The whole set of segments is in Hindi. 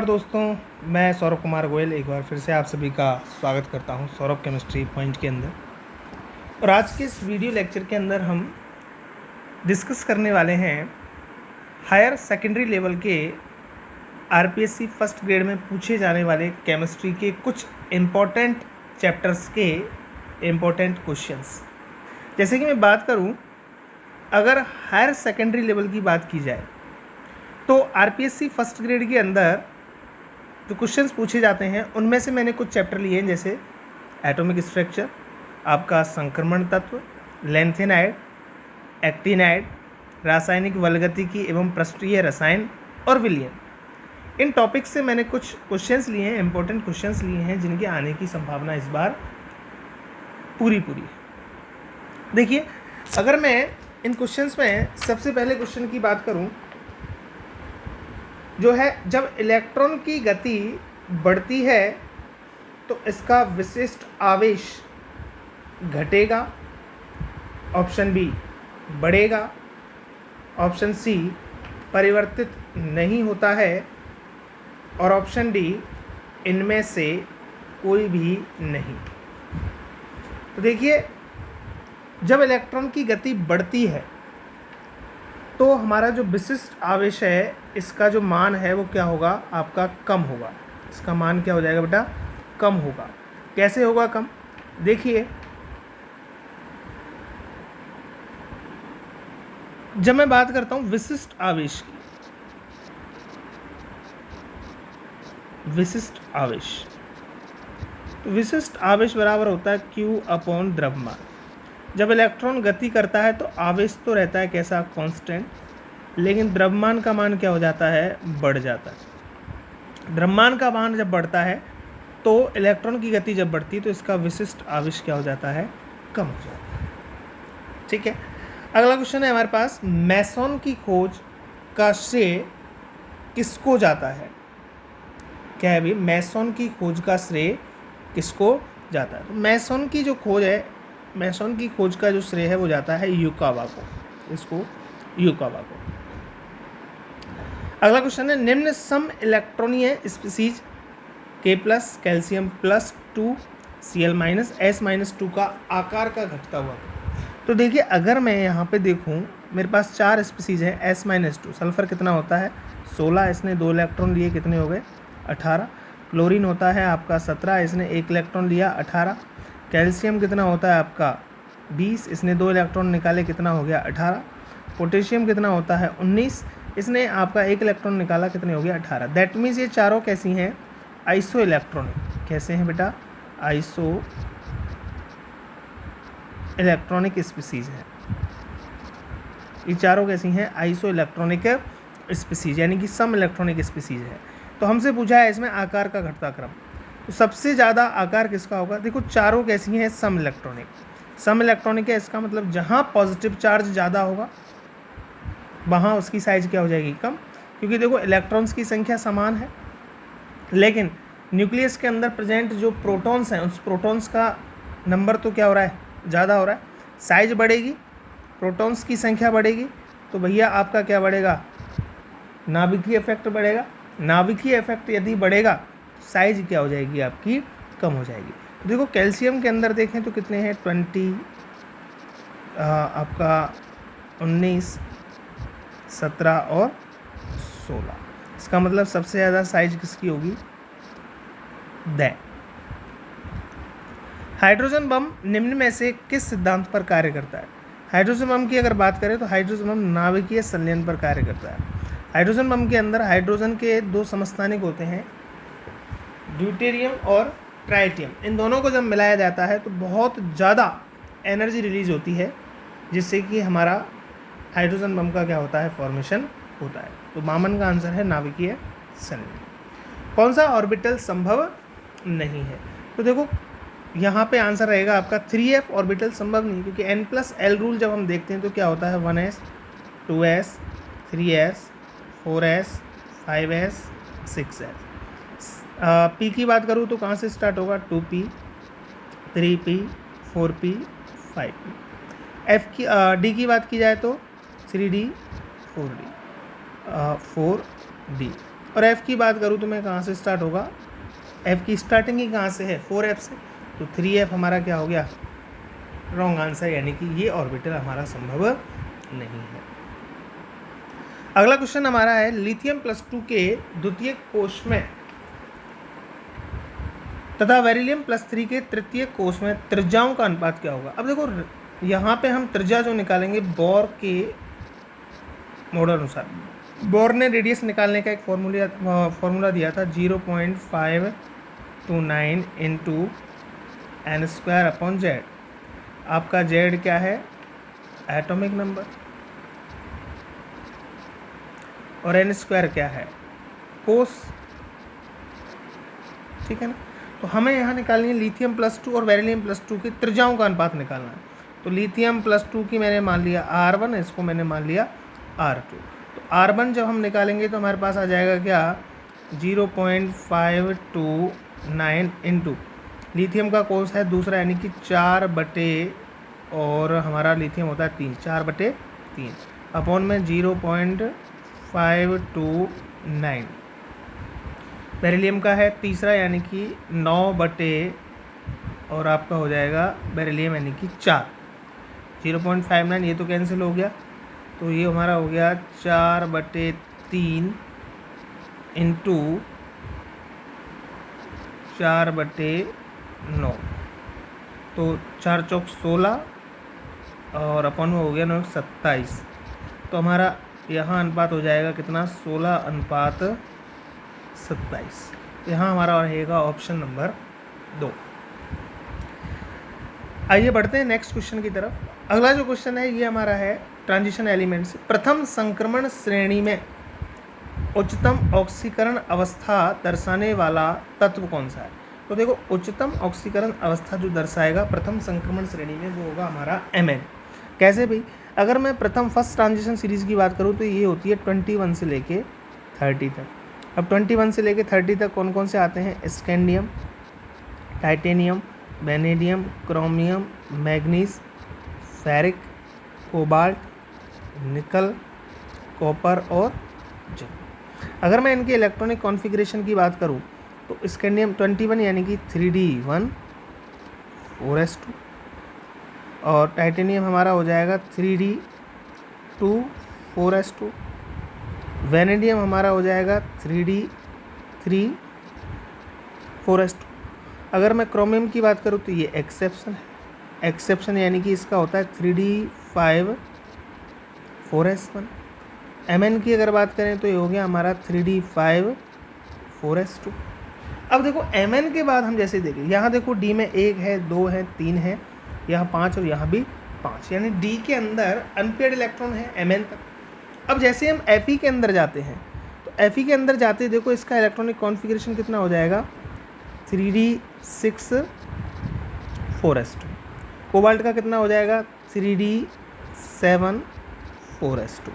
नमस्कार दोस्तों, मैं सौरभ कुमार गोयल एक बार फिर से आप सभी का स्वागत करता हूं सौरभ केमिस्ट्री पॉइंट के अंदर। और आज के इस वीडियो लेक्चर के अंदर हम डिस्कस करने वाले हैं हायर सेकेंडरी लेवल के आरपीएससी फर्स्ट ग्रेड में पूछे जाने वाले केमिस्ट्री के कुछ इम्पोर्टेंट चैप्टर्स के इम्पोर्टेंट क्वेश्चंस। जैसे कि मैं बात करूं, अगर हायर सेकेंडरी लेवल की बात की जाए तो आरपीएससी फर्स्ट ग्रेड के अंदर जो क्वेश्चंस पूछे जाते हैं उनमें से मैंने कुछ चैप्टर लिए हैं, जैसे एटॉमिक स्ट्रक्चर, आपका संक्रमण तत्व, लेंथेनाइड, एक्टिनाइड, रासायनिक वलगतिकी एवं पृष्ठीय रसायन और विलयन। इन टॉपिक्स से मैंने कुछ क्वेश्चंस लिए हैं, इंपॉर्टेंट क्वेश्चंस लिए हैं, जिनके आने की संभावना इस बार पूरी है। देखिए, अगर मैं इन क्वेश्चंस में सबसे पहले क्वेश्चन की बात करूं, जो है जब इलेक्ट्रॉन की गति बढ़ती है तो इसका विशिष्ट आवेश घटेगा, ऑप्शन बी बढ़ेगा, ऑप्शन सी परिवर्तित नहीं होता है और ऑप्शन डी इनमें से कोई भी नहीं। तो देखिए, जब इलेक्ट्रॉन की गति बढ़ती है तो हमारा जो विशिष्ट आवेश है, इसका जो मान है वो क्या होगा, आपका कम होगा। इसका मान क्या हो जाएगा बेटा, कम होगा। कैसे होगा कम? देखिए, जब मैं बात करता हूं विशिष्ट आवेश की, विशिष्ट आवेश, तो विशिष्ट आवेश बराबर होता है Q अपॉन द्रव्यमान। जब इलेक्ट्रॉन गति करता है तो आवेश तो रहता है कैसा, कांस्टेंट, लेकिन द्रव्यमान का मान क्या हो जाता है, बढ़ जाता है। द्रव्यमान का मान जब बढ़ता है तो इलेक्ट्रॉन की गति जब बढ़ती है तो इसका विशिष्ट आवेश क्या हो जाता है, कम हो जाता है। ठीक है, अगला क्वेश्चन है हमारे पास, मेसॉन की खोज का श्रेय किसको जाता है? क्या है भाई, मेसॉन की खोज का श्रेय किसको जाता है? तो मेसॉन की जो खोज है, मेसॉन की खोज का जो श्रेय है वो जाता है युकावा को, इसको युकावा को। अगला क्वेश्चन है, निम्न सम इलेक्ट्रॉनीय species K+, calcium +2 Cl- S-2 का आकार का घटता हुआ। तो देखिए, अगर मैं यहाँ पे देखूँ, मेरे पास 4 स्पीसीज है S-2। सल्फर कितना होता है, 16, इसने 2 इलेक्ट्रॉन लिए, कितने हो गए, 18। क्लोरीन होता है आपका 17, इसने 1 इलेक्ट्रॉन लिया, 18। कैल्शियम कितना होता है आपका 20, इसने 2 इलेक्ट्रॉन निकाले, कितना हो गया, 18। पोटेशियम कितना होता है 19, इसने आपका 1 इलेक्ट्रॉन निकाला, कितने हो गया, 18। दैट मीन्स ये चारों कैसी हैं, आइसो इलेक्ट्रॉनिक। कैसे हैं बेटा, आइसो इलेक्ट्रॉनिक स्पीसीज हैं। ये चारों कैसी हैं, आइसो इलेक्ट्रॉनिक स्पीसीज, यानी कि सम इलेक्ट्रॉनिक स्पीसीज है। तो हमसे पूछा है इसमें आकार का घटता क्रम, तो सबसे ज़्यादा आकार किसका होगा? देखो, चारों कैसी हैं, सम इलेक्ट्रॉनिक। सम इलेक्ट्रॉनिक है, इसका मतलब जहाँ पॉजिटिव चार्ज ज़्यादा होगा वहाँ उसकी साइज क्या हो जाएगी, कम, क्योंकि देखो इलेक्ट्रॉन्स की संख्या समान है, लेकिन न्यूक्लियस के अंदर प्रेजेंट जो प्रोटॉन्स हैं, उस प्रोटॉन्स का नंबर तो क्या हो रहा है, ज़्यादा हो रहा है। साइज बढ़ेगी, प्रोटॉन्स की संख्या बढ़ेगी, तो भैया आपका क्या बढ़ेगा, नाभिकीय इफेक्ट बढ़ेगा। नाभिकीय इफेक्ट यदि बढ़ेगा तो साइज क्या हो जाएगी, आपकी कम हो जाएगी। तो देखो, कैल्शियम के अंदर देखें तो कितने हैं, 20, आपका 19, 17 और 16। इसका मतलब सबसे ज़्यादा साइज किसकी होगी, द। हाइड्रोजन बम निम्न में से किस सिद्धांत पर कार्य करता है? हाइड्रोजन बम की अगर बात करें तो हाइड्रोजन बम नाभिकीय संलयन पर कार्य करता है। हाइड्रोजन बम के अंदर हाइड्रोजन के 2 समस्थानिक होते हैं, ड्यूटेरियम और ट्राइटियम। इन दोनों को जब मिलाया जाता है तो बहुत ज़्यादा एनर्जी रिलीज होती है, जिससे कि हमारा हाइड्रोजन बम का क्या होता है, फॉर्मेशन होता है। तो बामन का आंसर है नाभिकीय संलयन। कौन सा ऑर्बिटल संभव नहीं है? तो देखो, यहाँ पे आंसर रहेगा आपका 3f ऑर्बिटल संभव नहीं, क्योंकि n+l रूल जब हम देखते हैं तो क्या होता है, 1s, 2s, 3s, 4s, 5s, 6s। p की बात करूँ तो कहाँ से स्टार्ट होगा, 2p, 3p, 4p, 5p। f की d की बात की जाए तो 3d, 4d, 4d। और एफ़ की बात करूँ तो मैं कहाँ से स्टार्ट होगा, एफ़ की स्टार्टिंग ही कहाँ से है, 4f से, तो 3f हमारा क्या हो गया, रॉन्ग आंसर, यानी कि ये ऑर्बिटल हमारा संभव नहीं है। अगला क्वेश्चन हमारा है लिथियम +2 के द्वितीयक कोष में तथा बेरिलियम +3 के तृतीयक कोष में त्रिज्याओं का अनुपात क्या होगा। अब देखो यहाँ पे हम त्रिज्या जो निकालेंगे बोर के मॉडल अनुसार, बोर ने रेडियस निकालने का एक फॉर्मूला दिया था 0.529 इंटू n² z। आपका z क्या है, एटॉमिक नंबर, और n² क्या है, कोस, ठीक है ना। तो हमें यहाँ निकालनी है लिथियम +2 और बेरिलियम +2 की त्रिज्याओं का अनुपात निकालना है। तो लिथियम +2 की मैंने मान लिया R1, इसको मैंने मान लिया R2। तो R1 जब हम निकालेंगे तो हमारे पास आ जाएगा क्या, 0.529 इंटू लिथियम का कोस है दूसरा, यानी कि 4/, और हमारा लिथियम होता है 3, 4/3 अपॉन में 0.529 बेरिलियम का है तीसरा, यानी कि 9/, और आपका हो जाएगा बेरिलियम यानी कि 4, 0.59 ये तो कैंसिल हो गया, तो ये हमारा हो गया 4/3 इंटू 4/9, तो 4 चौक 16 और अपन में हो गया 9 27, तो हमारा यहाँ अनुपात हो जाएगा कितना, 16:27। यहाँ हमारा रहेगा ऑप्शन नंबर 2। आइए बढ़ते हैं नेक्स्ट क्वेश्चन की तरफ। अगला जो क्वेश्चन है ये हमारा है ट्रांजिशन एलिमेंट से प्रथम संक्रमण श्रेणी में उच्चतम ऑक्सीकरण अवस्था दर्शाने वाला तत्व कौन सा है। तो देखो उच्चतम ऑक्सीकरण अवस्था जो दर्शाएगा प्रथम संक्रमण श्रेणी में वो होगा हमारा Mn। कैसे भाई, अगर मैं प्रथम फर्स्ट ट्रांजिशन सीरीज़ की बात करूँ तो ये होती है 21 से लेके 30 तक। अब 21 से लेके 30 तक कौन कौन से आते हैं, scandium, titanium, vanadium, chromium, manganese, ferric, cobalt, निकल, कॉपर और जिंक। अगर मैं इनके इलेक्ट्रॉनिक कॉन्फ़िगरेशन की बात करूं तो स्कैंडियम 21 यानी कि 3d1 4s2, और टाइटेनियम हमारा हो जाएगा 3d2 4s2, वेनेडियम हमारा हो जाएगा 3d3 4s2। अगर मैं क्रोमियम की बात करूँ तो ये एक्सेप्शन है, एक्सेप्शन यानी कि इसका होता है 3d5 4s1। Mn की अगर बात करें तो ये हो गया हमारा 3d5 4s2। अब देखो Mn के बाद हम जैसे देखें, यहाँ देखो D में 1 है, 2 है, 3 है, यहाँ 5 और यहाँ भी 5, यानी D के अंदर अनपेयर्ड इलेक्ट्रॉन है Mn तक। अब जैसे हम Fe के अंदर जाते हैं तो Fe के अंदर जाते देखो इसका इलेक्ट्रॉनिक कॉन्फ़िगरेशन कितना हो जाएगा, 3d6 4s2। कोबाल्ट का कितना हो जाएगा, 3d7 4s2।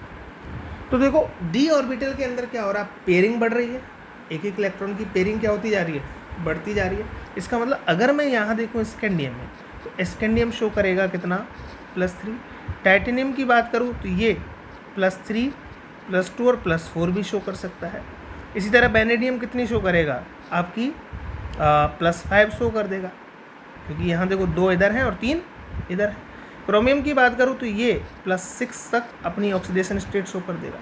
तो देखो d ऑर्बिटल के अंदर क्या हो रहा है, पेयरिंग बढ़ रही है, एक एक इलेक्ट्रॉन की पेयरिंग क्या होती जा रही है, बढ़ती जा रही है। इसका मतलब अगर मैं यहाँ देखूँ स्कैंडियम में तो स्कैंडियम शो करेगा कितना, +3। टाइटेनियम की बात करूँ तो ये +3 +2 और +4 भी शो कर सकता है। इसी तरह वेनेडियम कितनी शो करेगा, आपकी +5 शो कर देगा, क्योंकि यहाँ देखो 2 इधर हैं और 3 इधर है। क्रोमियम की बात करूँ तो ये +6 तक अपनी ऑक्सीडेशन स्टेट शो कर देगा।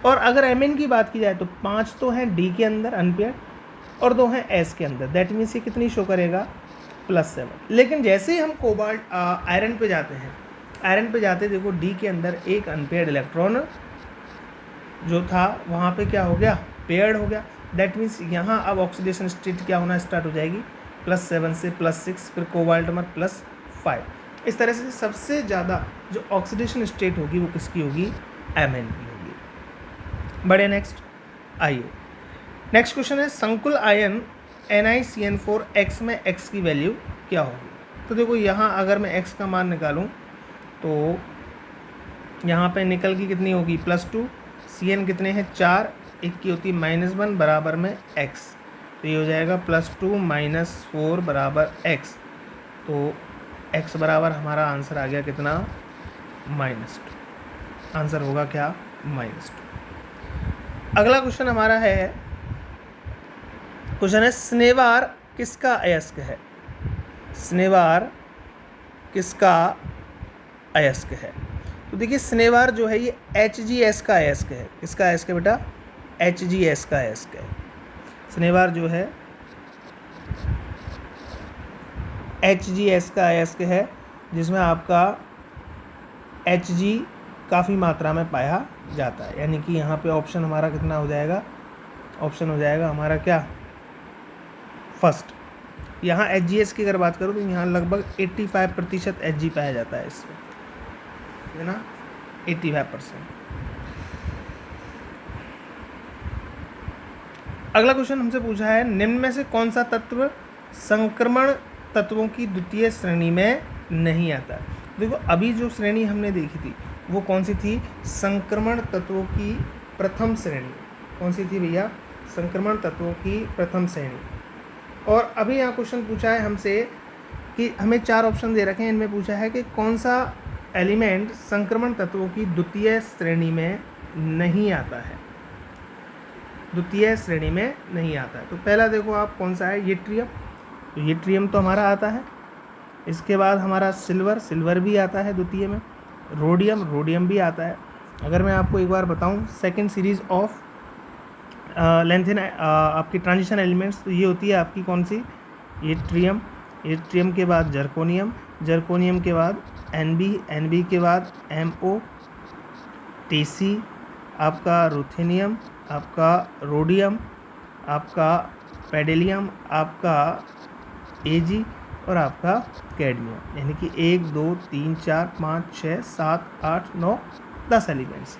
और अगर Mn की बात की जाए तो 5 तो हैं D के अंदर अनपेयर्ड और 2 हैं S के अंदर, दैट मीन्स ये कितनी शो करेगा, +7। लेकिन जैसे ही हम कोबाल्ट आयरन पे जाते हैं, आयरन पे जाते देखो D के अंदर एक अनपेयर्ड इलेक्ट्रॉन जो था वहाँ पे क्या हो गया, पेयर्ड हो गया। दैट मीन्स यहाँ अब ऑक्सीडेशन स्टेट क्या होना स्टार्ट हो जाएगी, +7 से +6, फिर कोबाल्ट में +5। इस तरह से सबसे ज़्यादा जो ऑक्सीडेशन स्टेट होगी वो किसकी होगी, Mn की होगी। बड़े नेक्स्ट आइए, नेक्स्ट क्वेश्चन है संकुल आयन NiCN4 X में X की वैल्यू क्या होगी। तो देखो यहाँ अगर मैं X का मान निकालूँ तो यहाँ पे निकल की कितनी होगी, +2, CN कितने हैं 4, एक की होती है -1 बराबर में X, तो ये हो जाएगा +2 -4 बराबर X। तो X बराबर हमारा आंसर आ गया कितना, -2। आंसर होगा क्या, -2। अगला क्वेश्चन हमारा है क्वेश्चन है स्नेवार किसका अयस्क है? स्नेवार किसका अयस्क है? तो देखिए स्नेवार जो है ये HGS का अयस्क है। किसका अयस्क है बेटा? HGS का अयस्क है। स्नेवार जो है HGS का अयस्क है, जिसमें आपका Hg काफ़ी मात्रा में पाया जाता है। यानी कि यहाँ पे ऑप्शन हमारा कितना हो जाएगा? ऑप्शन हो जाएगा हमारा क्या? फर्स्ट। यहाँ HGS की अगर बात करूँ तो यहाँ लगभग 85% Hg पाया जाता है इसमें, है ना, 85%। अगला क्वेश्चन हमसे पूछा है निम्न में से कौन सा तत्व संक्रमण तत्वों की द्वितीय श्रेणी में नहीं आता? देखो अभी जो श्रेणी हमने देखी थी वो कौन सी थी? संक्रमण तत्वों की प्रथम श्रेणी। कौन सी थी भैया? संक्रमण तत्वों की प्रथम श्रेणी। और अभी यहाँ क्वेश्चन पूछा है हमसे कि हमें 4 ऑप्शन दे रखे हैं, इनमें पूछा है कि कौन सा एलिमेंट संक्रमण तत्वों की द्वितीय श्रेणी में नहीं आता है, द्वितीय श्रेणी में नहीं आता है। तो पहला देखो आप कौन सा है? यट्रियम। तो यट्रियम तो हमारा आता है। इसके बाद हमारा सिल्वर भी आता है द्वितीय में। रोडियम भी आता है। अगर मैं आपको एक बार बताऊं सेकंड सीरीज ऑफ लेंथेन आपकी ट्रांजिशन एलिमेंट्स, तो ये होती है आपकी कौन सी? यट्रियम के बाद जर्कोनियम के बाद एनबी के बाद MO, TC, आपका रुथेनियम, आपका रोडियम, आपका पैडेलियम, आपका AG और आपका कैडमियम। यानी कि 1 2 3 4 5 6 7 8 9 10 एलिमेंट्स।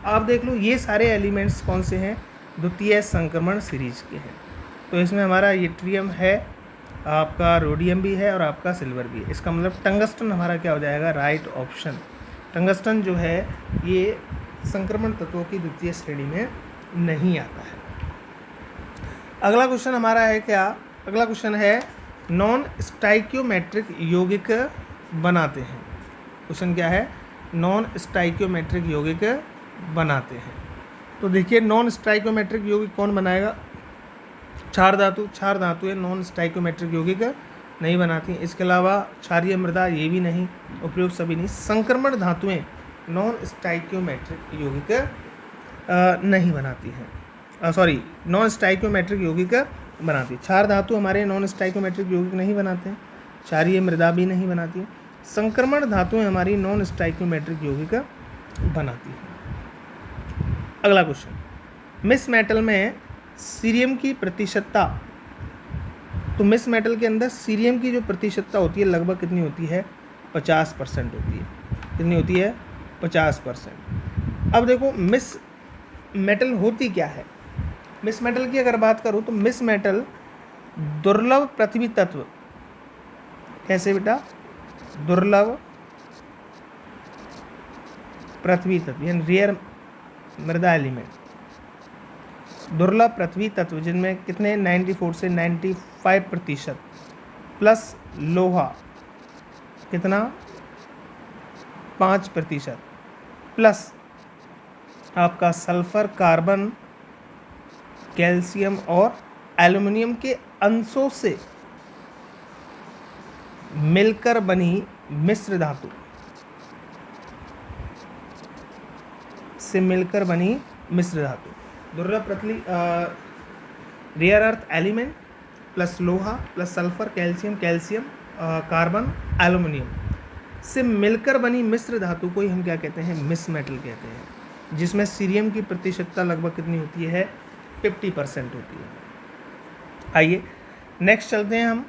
आप देख लो ये सारे एलिमेंट्स कौन से हैं? द्वितीय संक्रमण सीरीज के हैं। तो इसमें हमारा यट्रियम है, आपका रोडियम भी है और आपका सिल्वर भी है। इसका मतलब टंगस्टन हमारा क्या हो जाएगा? Right option. टंगस्टन जो है ये संक्रमण तत्वों की द्वितीय श्रेणी में नहीं आता है। अगला क्वेश्चन हमारा है क्या? अगला क्वेश्चन है नॉन स्टाइक्योमेट्रिक यौगिक बनाते हैं। क्वेश्चन क्या है? नॉन स्टाइक्योमेट्रिक यौगिक बनाते हैं। तो देखिए नॉन स्टाइक्योमेट्रिक यौगिक कौन बनाएगा? क्षार धातुएं नॉन स्टाइक्योमेट्रिक यौगिक नहीं बनाती हैं। इसके अलावा क्षारीय मृदा ये भी नहीं, उपयुक्त सभी नहीं। संक्रमण धातुएं नॉन स्टाइक्योमेट्रिक यौगिक नहीं बनाती हैं, नॉन स्टाइक्योमेट्रिक यौगिक बनाती है। क्षार धातु हमारे नॉन स्टाइक्योमेट्रिक यौगिक नहीं बनाते हैं। क्षारीय मृदा भी नहीं बनाती है। संक्रमण धातुएं हमारी नॉन स्टाइक्योमेट्रिक यौगिक बनाती है। अगला क्वेश्चन, मिस मेटल में सीरियम की प्रतिशतता। तो मिस मेटल के अंदर सीरियम की जो प्रतिशतता होती है लगभग कितनी होती है? 50% होती है। कितनी होती है? 50%। अब देखो मिस मेटल होती क्या है? मिस मेटल की अगर बात करूँ तो मिस मेटल दुर्लभ पृथ्वी तत्व। कैसे बेटा? दुर्लभ पृथ्वी तत्व यानी रेयर मृदा एलिमेंट। दुर्लभ पृथ्वी तत्व जिनमें कितने? 94 से 95% प्लस लोहा कितना? 5% प्लस आपका सल्फर, कार्बन, कैल्शियम और एल्युमिनियम के अंशों से मिलकर बनी मिश्र धातु दुर्लभ पृथ्वी रेयर अर्थ एलिमेंट प्लस लोहा plus sulphur, calcium, carbon, aluminium से मिलकर बनी मिश्र धातु को ही हम क्या कहते हैं? मिस मेटल कहते हैं। जिसमें सीरियम की प्रतिशतता लगभग कितनी होती है? 50% होती है। आइए नेक्स्ट चलते हैं हम।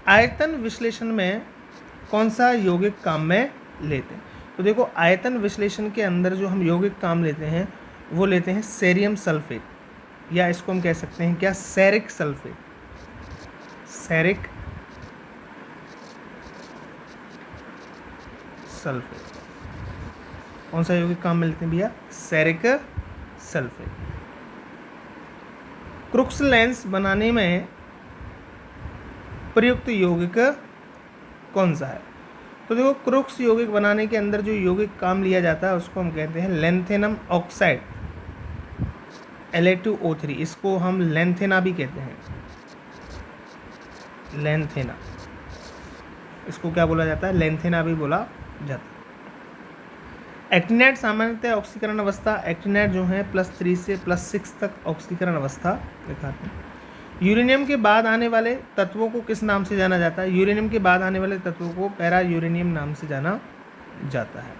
आयतन विश्लेषण में कौन सा यौगिक काम में लेते हैं? तो देखो आयतन विश्लेषण के अंदर जो हम यौगिक काम लेते हैं वो लेते हैं सेरियम सल्फेट, या इसको हम कह सकते हैं क्या? Ceric sulphate. कौन सा यौगिक काम में लेते हैं भैया? Ceric sulphate. क्रुक्स लेंस बनाने में प्रयुक्त यौगिक कौन सा है? तो देखो क्रुक्स यौगिक बनाने के अंदर जो यौगिक काम लिया जाता है उसको हम कहते हैं लेंथेनम ऑक्साइड। La2O3, इसको हम लेंथेना भी कहते हैं, लेंथेना, इसको क्या बोला जाता है, लेंथेना भी बोला जाता है। एक्टिनेट सामान्यतः ऑक्सीकरण अवस्था, एक्टिनेट जो है +3 से +6 तक ऑक्सीकरण अवस्था दिखाते हैं। यूरेनियम के बाद आने वाले तत्वों को किस नाम से जाना जाता है? यूरेनियम के बाद आने वाले तत्वों को पैरा यूरेनियम नाम से जाना जाता है।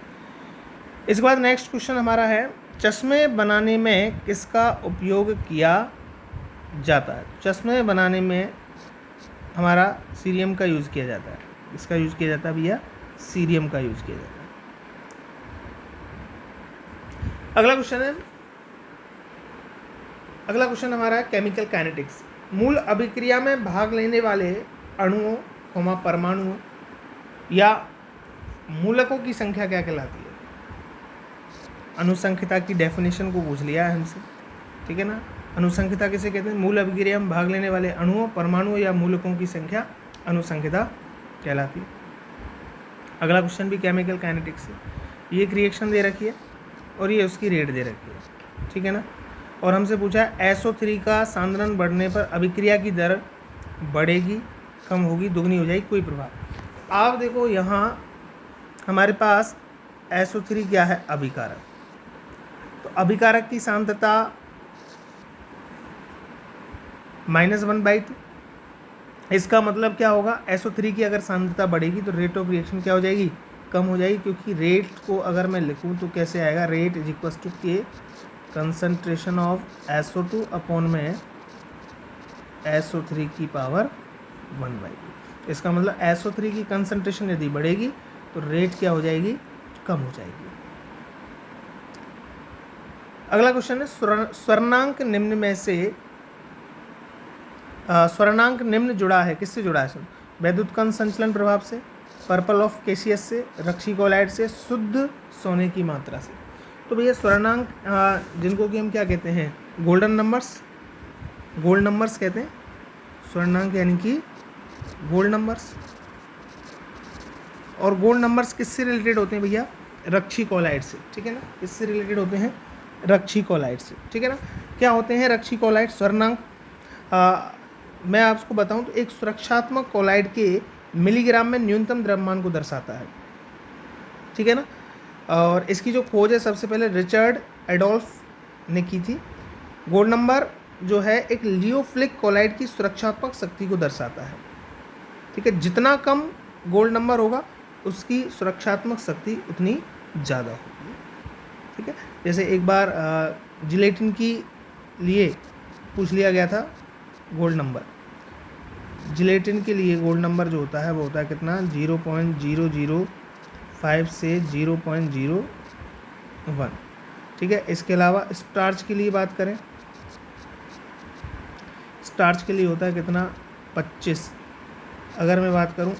इसके बाद नेक्स्ट क्वेश्चन हमारा है, चश्मे बनाने में किसका उपयोग किया जाता है? चश्मे बनाने में हमारा सीरियम का यूज़ किया जाता है। इसका यूज़ किया जाता है भैया, सीरियम का यूज़ किया जाता है। अगला क्वेश्चन हमारा है केमिकल काइनेटिक्स। मूल अभिक्रिया में भाग लेने वाले अणुओं, परमाणुओं या मूलकों की संख्या क्या कहलाती है? अनुसंख्यिता की डेफिनेशन को पूछ लिया है हमसे, ठीक है ना। अनुसंख्यिता किसे कहते हैं? मूल अभिक्रिया में भाग लेने वाले अणुओं, परमाणुओं या मूलकों की संख्या अनुसंख्यिता कहलाती है। अगला क्वेश्चन भी केमिकल काइनेटिक्स है। ये एक रिएक्शन दे रखी है और ये उसकी रेट दे रखी है, ठीक है ना। और हमसे पूछा है SO3 का सांद्रण बढ़ने पर अभिक्रिया की दर बढ़ेगी, कम होगी, दुगनी हो जाएगी, कोई प्रभाव। आप देखो यहाँ हमारे पास SO3 क्या है? अभिकारक। तो अभिकारक की सांद्रता -1/2। इसका मतलब क्या होगा? SO3 की अगर सांद्रता बढ़ेगी तो रेट ऑफ रिएक्शन क्या हो जाएगी? कम हो जाएगी, क्योंकि रेट को अगर मैं लिखूँ तो कैसे आएगा? रेट इज इक्वल टू के कंसंट्रेशन ऑफ SO2 अपॉन में SO3 की पावर 1/2। इसका मतलब SO3 की कंसंट्रेशन यदि बढ़ेगी तो रेट क्या हो जाएगी? कम हो जाएगी। अगला क्वेश्चन है, स्वर्णांक निम्न में से स्वर्णांक निम्न जुड़ा है, किससे जुड़ा है? वैद्युत कण संचलन प्रभाव से, पर्पल ऑफ कैसियस से, रक्षी कोलाइड से, शुद्ध सोने की मात्रा से। तो भैया स्वर्णांक जिनको कि हम क्या कहते हैं? गोल्डन नंबर्स, गोल्ड नंबर्स कहते हैं स्वर्णांक, यानी कि गोल्ड नंबर्स। और गोल्ड नंबर्स किससे रिलेटेड होते हैं भैया? रक्षी कोलाइड से, ठीक है ना। किससे रिलेटेड होते हैं? रक्षी कोलाइड से, ठीक है ना। क्या होते हैं रक्षी कोलाइड? स्वर्णांक मैं आपको बताऊं तो एक सुरक्षात्मक कोलाइड के मिलीग्राम में न्यूनतम द्रव्यमान को दर्शाता है, ठीक है ना। और इसकी जो खोज है सबसे पहले रिचर्ड एडोल्फ ने की थी। गोल्ड नंबर जो है एक लियोफिलिक कोलाइड की सुरक्षात्मक शक्ति को दर्शाता है, ठीक है। जितना कम गोल्ड नंबर होगा उसकी सुरक्षात्मक शक्ति उतनी ज़्यादा होगी, ठीक है। जैसे एक बार जिलेटिन की लिए पूछ लिया गया था गोल्ड नंबर। जिलेटिन के लिए गोल्ड नंबर जो होता है वो होता है कितना? 0.005 से 0.01, ठीक है। इसके अलावा स्टार्च के लिए बात करें, स्टार्च के लिए होता है कितना? 25। अगर मैं बात करूं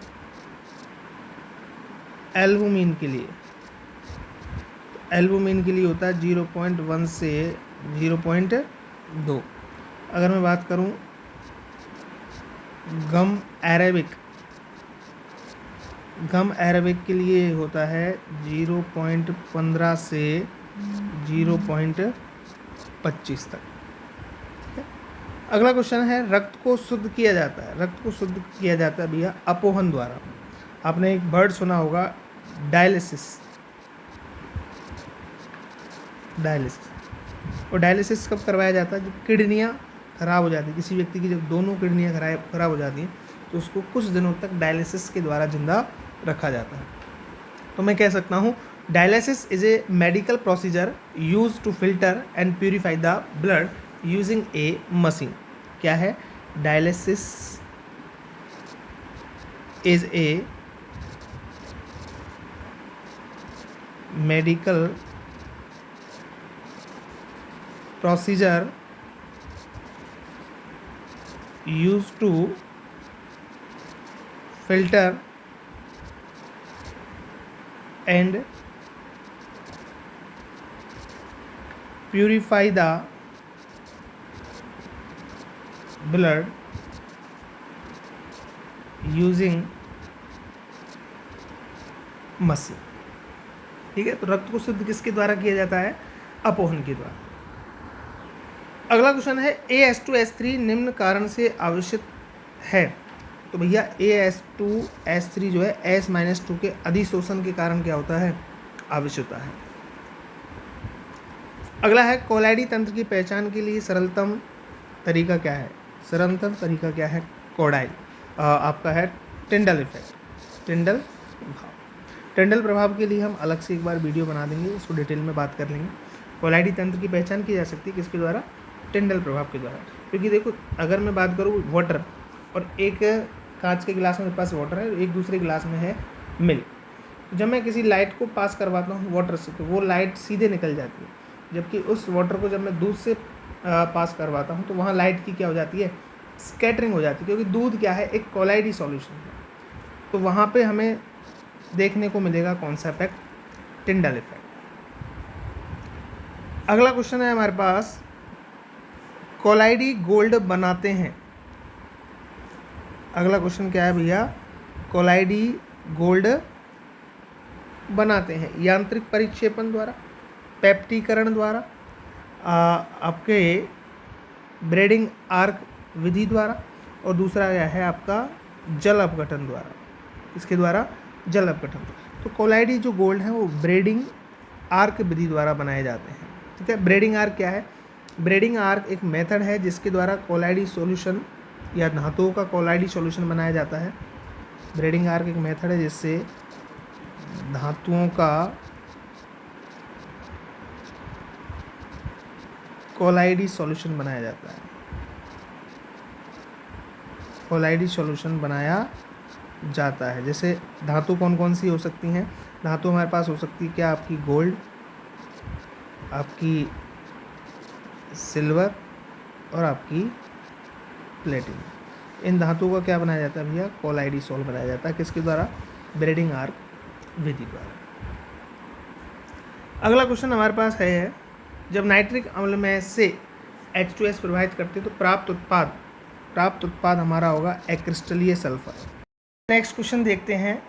एल्बुमिन के लिए, तो एल्बुमिन के लिए होता है 0.1 से 0.2। अगर मैं बात करूं गम अरेबिक के लिए होता है 0.15 से 0.25 तक, ठीक है। अगला क्वेश्चन है, रक्त को शुद्ध किया जाता है, रक्त को शुद्ध किया जाता है भैया अपोहन द्वारा। आपने एक वर्ड सुना होगा डायलिसिस, और डायलिसिस कब करवाया जाता है? जब किडनियाँ खराब हो जाती है किसी व्यक्ति की, जब दोनों किडनियाँ खराब हो जाती हैं तो उसको कुछ दिनों तक डायलिसिस के द्वारा जिंदा रखा जाता है। तो मैं कह सकता हूँ dialysis is a medical procedure use to filter and purify the blood using a machine. क्या है? Dialysis is a medical procedure used to filter and purify the blood using machine, ठीक है। तो रक्त को शुद्ध किसके द्वारा किया जाता है? अपोहन के द्वारा। अगला क्वेश्चन है AS2S3 निम्न कारण से आवेशित है। तो भैया AS2S3 जो है S-2 के अधिशोषण के कारण क्या होता है, आवेशित होता है। अगला है कोलाइडी तंत्र की पहचान के लिए सरलतम तरीका क्या है। सरलतम तरीका क्या है, कोडाइल आपका है टिंडल इफेक्ट, टिंडल प्रभाव। टिंडल प्रभाव के लिए हम अलग से एक बार वीडियो बना देंगे, इसको डिटेल में बात कर लेंगे। कोलाइडी तंत्र की पहचान की जा सकती है किसके द्वारा, टिंडल प्रभाव के द्वारा। क्योंकि देखो अगर मैं बात करूँ वाटर, और एक कांच के गिलास में मेरे पास वाटर है, एक दूसरे गिलास में है मिल्क, जब मैं किसी लाइट को पास करवाता हूँ वाटर से तो वो लाइट सीधे निकल जाती है, जबकि उस वाटर को जब मैं दूध से पास करवाता हूँ तो वहाँ लाइट की क्या हो जाती है, स्कैटरिंग हो जाती है, क्योंकि दूध क्या है, एक कोलाइडी सॉल्यूशन है। तो वहाँ पे हमें देखने को मिलेगा कौन सा इफेक्ट, टिंडल इफेक्ट। अगला क्वेश्चन है हमारे पास, कोलाइडी गोल्ड बनाते हैं। अगला क्वेश्चन क्या है भैया, कोलाइडी गोल्ड बनाते हैं यांत्रिक परिक्षेपण द्वारा, पेप्टीकरण द्वारा, आपके ब्रेडिंग आर्क विधि द्वारा, और दूसरा क्या है आपका जल अपघटन द्वारा। इसके द्वारा जल अपघटन। तो कोलाइडी जो गोल्ड है वो ब्रेडिंग आर्क विधि द्वारा बनाए जाते हैं। ठीक है, ब्रेडिंग आर्क क्या है, ब्रेडिंग आर्क एक मेथड है जिसके द्वारा कोलाइडी सॉल्यूशन या धातुओं का कोलाइडी सॉल्यूशन बनाया जाता है। ब्रेडिंग आर्क एक मेथड है जिससे धातुओं का कोलाइडी सॉल्यूशन बनाया जाता है, कोलाइडी सॉल्यूशन बनाया जाता है। जैसे धातु कौन कौन सी हो सकती हैं, धातु हमारे पास हो सकती है क्या, आपकी गोल्ड, आपकी सिल्वर और आपकी प्लेटिनम। इन धातुओं का क्या बनाया जाता है भैया, कोलाइडी सॉल्व बनाया जाता है। किसके द्वारा, ब्रेडिंग आर्क विधि द्वारा। अगला क्वेश्चन हमारे पास है, जब नाइट्रिक अम्ल में से H2S प्रवाहित करते तो प्राप्त उत्पाद हमारा होगा एक्रिस्टलीय सल्फर। नेक्स्ट क्वेश्चन देखते हैं।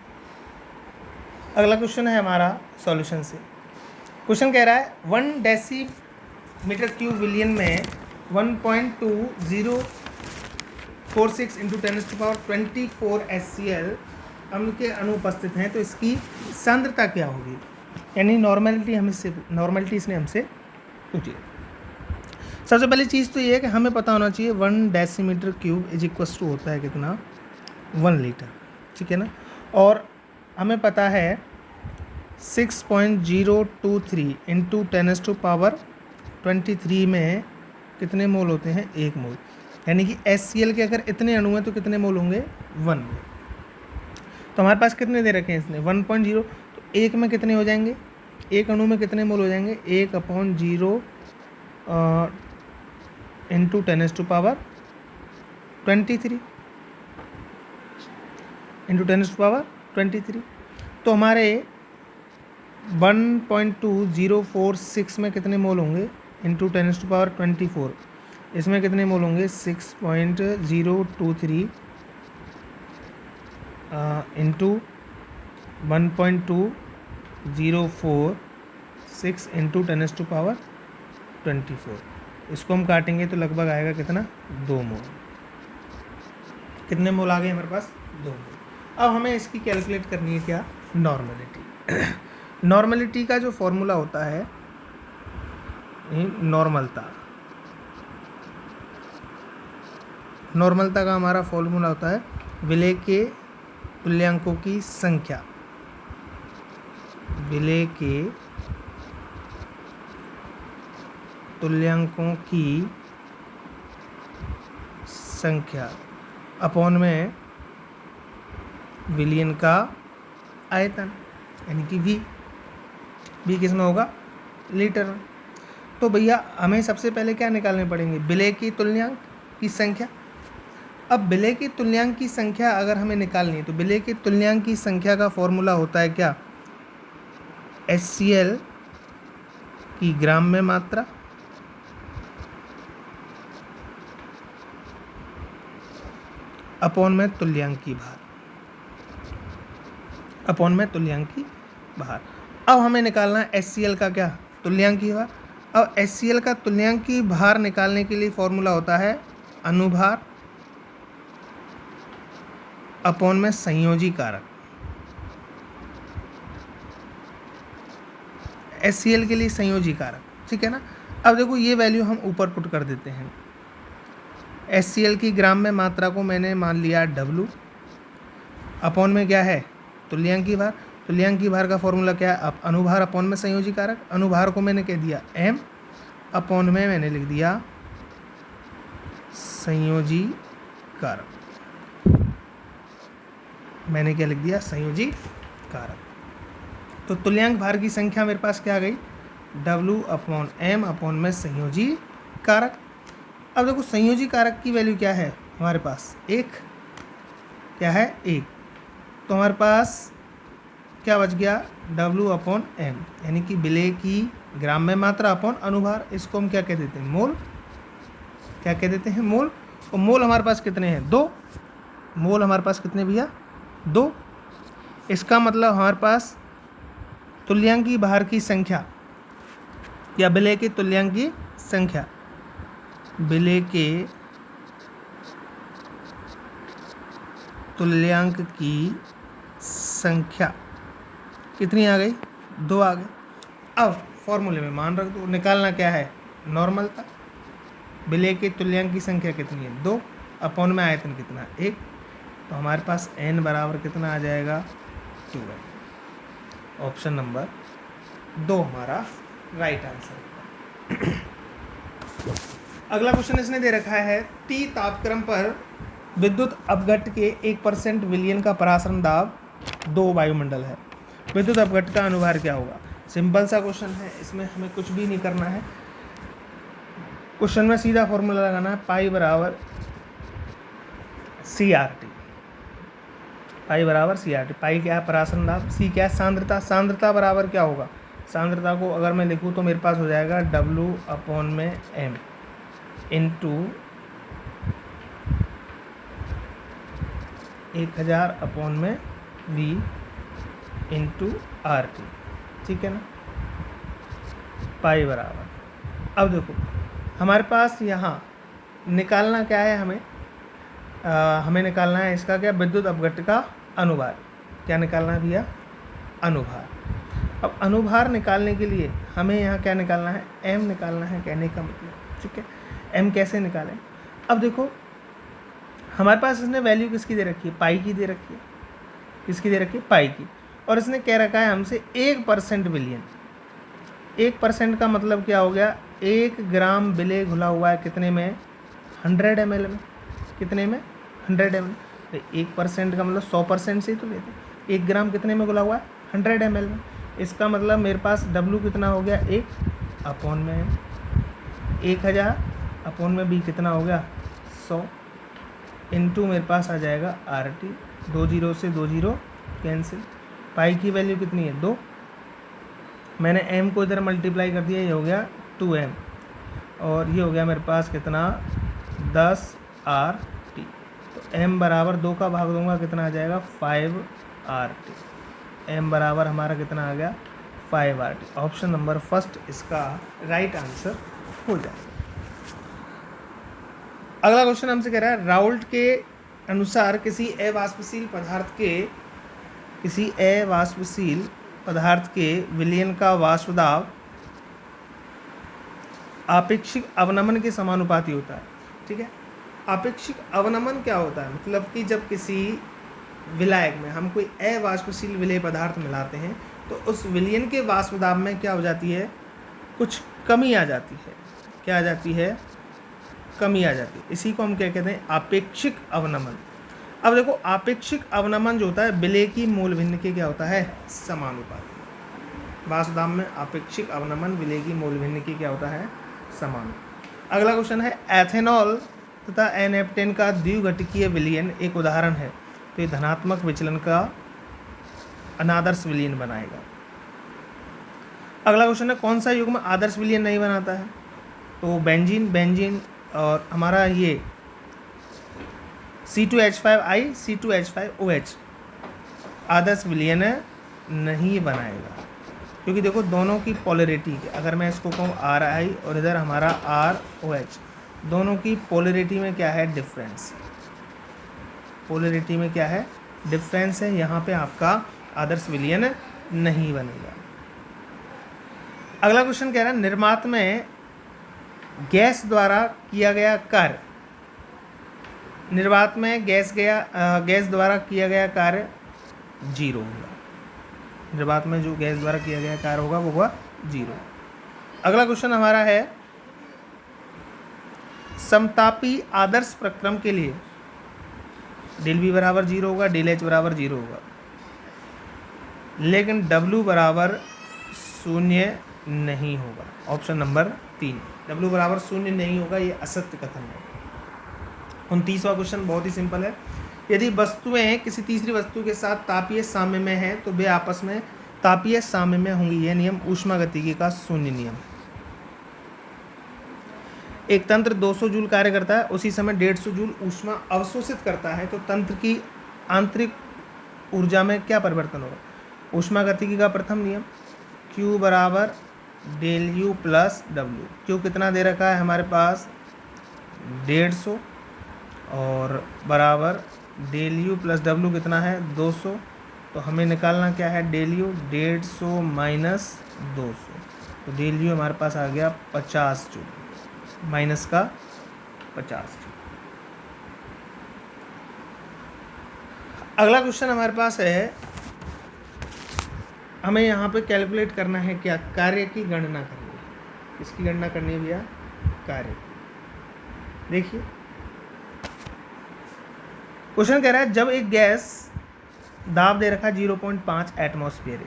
अगला क्वेश्चन है हमारा सॉल्यूशन से। क्वेश्चन कह रहा है 1 डेसीमीटर क्यूब विलियन में 1.2046 × 10⁻24 HCl अम्ल के अणु उपस्थित हैं, तो इसकी सांद्रता क्या होगी, यानी नॉर्मलिटी इसने हमसे पूछी। सबसे पहली चीज़ तो ये है कि हमें पता होना चाहिए 1 decimetre cube is equals to होता है कितना, 1 लीटर। ठीक है ना, और हमें पता है 6.023 × 10⁻23 में कितने मोल होते हैं, 1 मोल। यानी कि HCl के अगर इतने अणु हैं तो कितने मोल होंगे, 1 मोल। तो हमारे पास कितने दे रखे हैं इसने, 1.0, तो एक में कितने हो जाएंगे, एक अणु में कितने मोल हो जाएंगे, 1/0 × 10⁻23 × 10⁻23। तो हमारे 1.2046 में कितने मोल होंगे, × 10⁻24, इसमें कितने मोल होंगे, 6.023 × 1.2046 × 10⁻24। इसको हम काटेंगे तो लगभग आएगा कितना, 2 मोल। कितने मोल आ गए हमारे पास, 2 मोल। अब हमें इसकी कैलकुलेट करनी है क्या, नॉर्मलिटी। नॉर्मलिटी का जो फॉर्मूला होता है, नॉर्मलता का हमारा फॉर्मूला होता है विलेय के तुल्यांकों की संख्या, विलेय के तुल्यांकों की संख्या अपॉन में विलियन का आयतन, यानी कि V किस में होगा, लीटर में। तो भैया हमें सबसे पहले क्या निकालने पड़ेंगे, विलेय की तुल्यांक की संख्या। अब विलेय की तुल्यांक की संख्या अगर हमें निकालनी है तो विलेय की तुल्यांक की संख्या का फॉर्मूला होता है क्या, HCl की ग्राम में मात्रा अपॉन में तुल्यांकी भार, अपॉन में तुल्यांकी भार। अब हमें निकालना है HCl का क्या, तुल्यांकी भार। अब HCl का तुल्यांकी भार निकालने के लिए फॉर्मूला होता है अनुभार अपॉन में संयोजी कारक। HCl के लिए संयोजी कारक, ठीक है ना। अब देखो ये वैल्यू हम ऊपर पुट कर देते हैं। HCl की ग्राम में मात्रा को मैंने मान लिया W, अपॉन में क्या है तुल्यांकी भार। तुल्यांकी भार का फॉर्मूला क्या है, अब अनुभार अपॉन में संयोजी कारक। अनुभार को मैंने कह दिया M, अपॉन में मैंने लिख दिया संयोजी कारक। मैंने क्या लिख दिया, संयोजी कारक। तो तुल्यांक भार की संख्या मेरे पास क्या आ गई, W अपॉन M अपॉन में संयोजी कारक। अब देखो संयोजी कारक की वैल्यू क्या है हमारे पास, एक, क्या है एक। तो हमारे पास क्या बच गया, W अपॉन M, यानी कि विलेय की ग्राम में मात्रा अपॉन अनुभार। इसको हम क्या कह देते हैं, मोल। क्या कह देते हैं, मोल। और मोल हमारे पास कितने हैं, 2। मोल हमारे पास कितने भैया, 2। इसका मतलब हमारे पास तुल्यांकी भार की संख्या या विलेय के तुल्यांक की संख्या, विलेय के तुल्यांक की संख्या कितनी आ गई, 2 आ गई। अब फॉर्मूले में मान रख दो, निकालना क्या है, नॉर्मलता। विलेय के तुल्यांक की संख्या कितनी है, 2, अपॉन में आयतन कितना, 1। तो हमारे पास n बराबर कितना आ जाएगा, 2। ऑप्शन नंबर 2 हमारा राइट आंसर। अगला क्वेश्चन इसने दे रखा है, T तापक्रम पर विद्युत अपघट्ट के 1% विलयन का परासरण दाब 2 वायुमंडल है। विद्युत अपघट्ट का अनुभार क्या होगा। सिंपल सा क्वेश्चन है, इसमें हमें कुछ भी नहीं करना है। क्वेश्चन में सीधा फॉर्मूला लगाना है, पाई बराबर CRT। पाई बराबर CRT। पाई क्या है, परासरण दाब। C क्या है, सांद्रता। सांद्रता बराबर क्या होगा, सांद्रता को अगर मैं लिखूँ तो मेरे पास हो जाएगा W अपॉन में M इंटू 1000 अपॉन में V इंटू RT, ठीक है ना, पाई बराबर। अब देखो हमारे पास यहाँ निकालना क्या है, हमें निकालना है इसका क्या, विद्युत अपघट्ट का अनुभार। क्या निकालना है भैया, अनुभार। अब अनुभार निकालने के लिए हमें यहाँ क्या निकालना है, M निकालना है, कहने का मतलब, ठीक है। M कैसे निकालें, अब देखो हमारे पास इसने वैल्यू किसकी दे रखी है, पाई की दे रखी है। किसकी दे रखी है, पाई की। और इसने कह रखा है हमसे 1% विलयन। 1% का मतलब क्या हो गया, 1 ग्राम विलेय घुला हुआ है कितने में, 100 ml में। कितने में, 100 ml। तो 1% का मतलब 100% से ही तो लेते हैं। 1 ग्राम कितने में घुला हुआ है, 100 ml में। इसका मतलब मेरे पास W कितना हो गया, 1 अपॉन में 1000 अपॉन में B कितना हो गया, 100 इंटू मेरे पास आ जाएगा RT। 2 0 से 2 0 कैंसिल। पाई की वैल्यू कितनी है, 2। मैंने M को इधर मल्टीप्लाई कर दिया, ये हो गया 2M और ये हो गया मेरे पास कितना, 10 RT। तो M बराबर 2 का भाग दूंगा कितना आ जाएगा, 5 RT। M बराबर हमारा कितना आ गया, 5 RT। ऑप्शन नंबर फर्स्ट इसका राइट आंसर हो जाएगा। अगला क्वेश्चन हमसे कह रहा है, राउल्ट के अनुसार किसी अवाष्पशील पदार्थ के विलयन का वाष्प दाब आपेक्षिक अवनमन के समानुपाती होता है, ठीक है। आपेक्षिक अवनमन क्या होता है, मतलब कि जब किसी विलायक में हम कोई अवाष्पशील विलेय पदार्थ मिलाते हैं तो उस विलयन के वाष्प दाब में क्या हो जाती है, कुछ कमी आ जाती है। क्या आ जाती है, कमी आ जाती है। इसी को हम क्या कहते हैं, आपेक्षिक अवनमन। अब देखो आपेक्षिक अवनमन जो होता है विलेय की मूल भिन्न के क्या होता है, समानुपाती। वाष्प दाब में आपेक्षिक अवनमन विलेय की मूल भिन्न के क्या होता है, समानुपाती। अगला क्वेश्चन है, एथेनॉल तथा N-हेप्टेन का द्विघटिकीय विलयन एक उदाहरण है, तो ये धनात्मक विचलन का अनादर्श विलयन बनाएगा। अगला क्वेश्चन है, कौन सा युग्म आदर्श विलयन नहीं बनाता है, तो बेंजीन और हमारा ये C2H5I C2H5OH आदर्श विलयन नहीं बनाएगा। क्योंकि देखो दोनों की पोलरिटी, अगर मैं इसको कहूँ RI और इधर हमारा ROH, दोनों की पोलरिटी में क्या है, डिफरेंस। पोलरिटी में क्या है, डिफरेंस है। यहाँ पे आपका आदर्श विलयन नहीं बनेगा। अगला क्वेश्चन कह रहा है निर्मात में गैस द्वारा किया गया कार्य, निर्वात में गैस द्वारा किया गया कार्य 0 होगा। निर्वात में जो गैस द्वारा किया गया कार्य होगा वो होगा 0। अगला क्वेश्चन हमारा है समतापी आदर्श प्रक्रम के लिए डेल V बराबर 0 होगा, डेल H बराबर 0 होगा, लेकिन W बराबर 0 नहीं होगा। ऑप्शन नंबर 3, W बराबर 0 नहीं होगा, ये असत्य कथन है। 29वां क्वेश्चन बहुत ही सिंपल है। यदि वस्तुएं किसी तीसरी वस्तु के साथ तापीय साम्य में हैं तो वे आपस में तापीय साम्य में होंगी। यह नियम ऊष्मागतिकी का शून्य नियम। एक तंत्र 200 जूल कार्य करता है, उसी समय 150 जूल ऊष्मा अवशोषित करता है, तो तंत्र की आंतरिक ऊर्जा में क्या परिवर्तन होगा। ऊष्मागतिकी का प्रथम नियम, Q बराबर del U plus W। Q कितना दे रखा है हमारे पास 150 और बराबर डेल U प्लस W कितना है 200। तो हमें निकालना क्या है, डेल U 150 माइनस 200, तो डेल U हमारे पास आ गया 50 जूल, माइनस का 50 जूल। अगला क्वेश्चन हमारे पास है, हमें यहाँ पे कैलकुलेट करना है क्या, कार्य की गणना करनी है। किसकी गणना करनी है भैया, कार्य। देखिए क्वेश्चन कह रहा है जब एक गैस दाब दे रखा है 0.5 एटमॉस्फेयर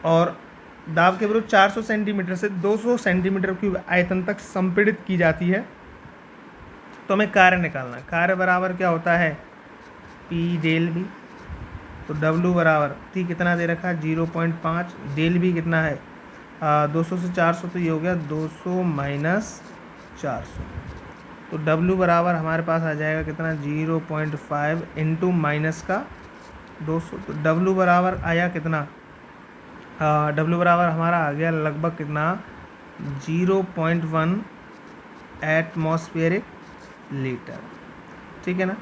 और दाब के विरुद्ध 400 सेंटीमीटर से 200 सेंटीमीटर की आयतन तक संपीड़ित की जाती है, तो हमें कार्य निकालना है। कार्य बराबर क्या होता है, P डेल V। तो W बराबर T कितना दे रखा है 0.5, डेल V कितना है 200 से 400, तो ये हो गया 200 माइनस 400। तो W बराबर हमारे पास आ जाएगा कितना 0.5 इंटू माइनस का 200। तो W बराबर आया कितना, W बराबर हमारा आ गया लगभग कितना 0.1 एटमॉस्फेरिक लीटर। ठीक है ना।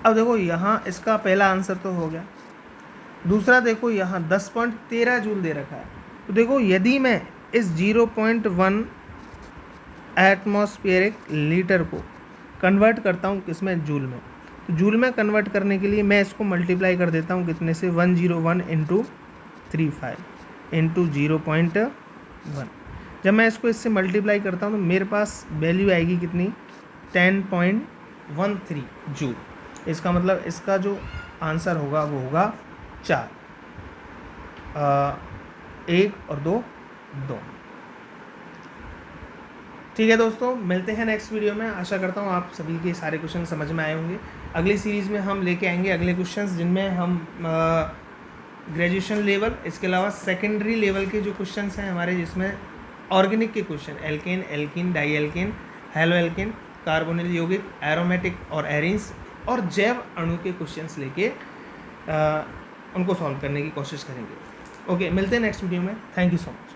अब देखो यहाँ इसका पहला आंसर तो हो गया। दूसरा देखो यहाँ 10.13 जूल दे रखा है। तो देखो यदि मैं इस 0.1 एटमॉस्फेरिक लीटर को कन्वर्ट करता हूँ किसमें, जूल में, तो जूल में कन्वर्ट करने के लिए मैं इसको मल्टीप्लाई कर देता हूँ कितने से 101 इंटू 35 इंटू 0.1। जब मैं इसको इससे मल्टीप्लाई करता हूँ तो मेरे पास वैल्यू आएगी कितनी 10.13 जूल। इसका मतलब इसका जो आंसर होगा वो होगा 4, 1 और 2 2। ठीक है दोस्तों, मिलते हैं नेक्स्ट वीडियो में। आशा करता हूँ आप सभी के सारे क्वेश्चन समझ में आए होंगे। अगली सीरीज़ में हम लेके आएंगे अगले क्वेश्चंस जिनमें हम ग्रेजुएशन लेवल, इसके अलावा सेकेंडरी लेवल के जो क्वेश्चंस हैं हमारे, जिसमें ऑर्गेनिक के question alkane, alkene, di alkane, halo alkane, carbonyl यौगिक, एरोमेटिक और एरिन्स और जैव अणु के क्वेश्चंस लेके उनको सॉल्व करने की कोशिश करेंगे। ओके, मिलते हैं नेक्स्ट वीडियो में। Thank you so much.